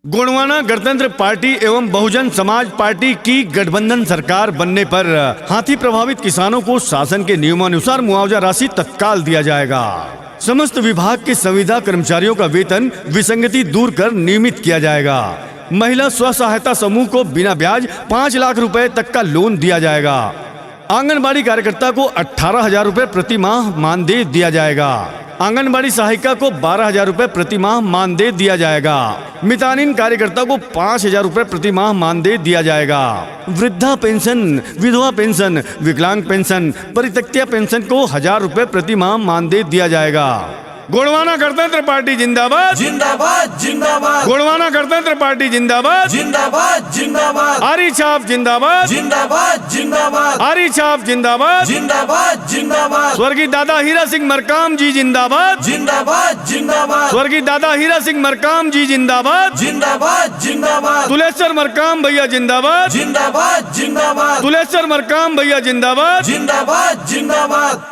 गोंडवाना गणतंत्र पार्टी एवं बहुजन समाज पार्टी की गठबंधन सरकार बनने पर हाथी प्रभावित किसानों को शासन के नियमानुसार मुआवजा राशि तत्काल दिया जाएगा। समस्त विभाग के संविदा कर्मचारियों का वेतन विसंगति दूर कर नियमित किया जाएगा। महिला स्व सहायता समूह को बिना ब्याज 5 लाख रुपए तक का लोन दिया जाएगा। आंगनबाड़ी कार्यकर्ता को 18,000 रुपए प्रति माह मानदेय दिया जाएगा। आंगनबाड़ी सहायिका को 12,000 रुपए प्रति माह मानदेय दिया जाएगा। मितानिन कार्यकर्ता को 5,000 रुपए प्रति माह मानदेय दिया जाएगा। वृद्धा पेंशन, विधवा पेंशन, विकलांग पेंशन, परित्यक्ता पेंशन को 1,000 रुपए प्रति माह मानदेय दिया जाएगा। गोंडवाना गणतंत्र पार्टी जिंदाबाद जिंदाबाद जिंदाबाद। गोंडवाना गणतंत्र पार्टी जिंदाबाद जिंदाबाद जिंदाबाद। आरी छाप जिंदाबाद जिंदाबाद जिंदाबाद। आरी छाप जिंदाबाद जिंदाबाद जिंदाबाद। स्वर्गीय दादा हीरा सिंह मरकाम जी जिंदाबाद जिंदाबाद जिंदाबाद। स्वर्गीय दादा हीरा सिंह मरकाम जी जिंदाबाद जिंदाबाद जिंदाबाद। तुलेश्वर मरकाम भैया जिंदाबाद जिंदाबाद जिंदाबाद। तुलेश्वर मरकाम भैया जिंदाबाद जिंदाबाद जिंदाबाद।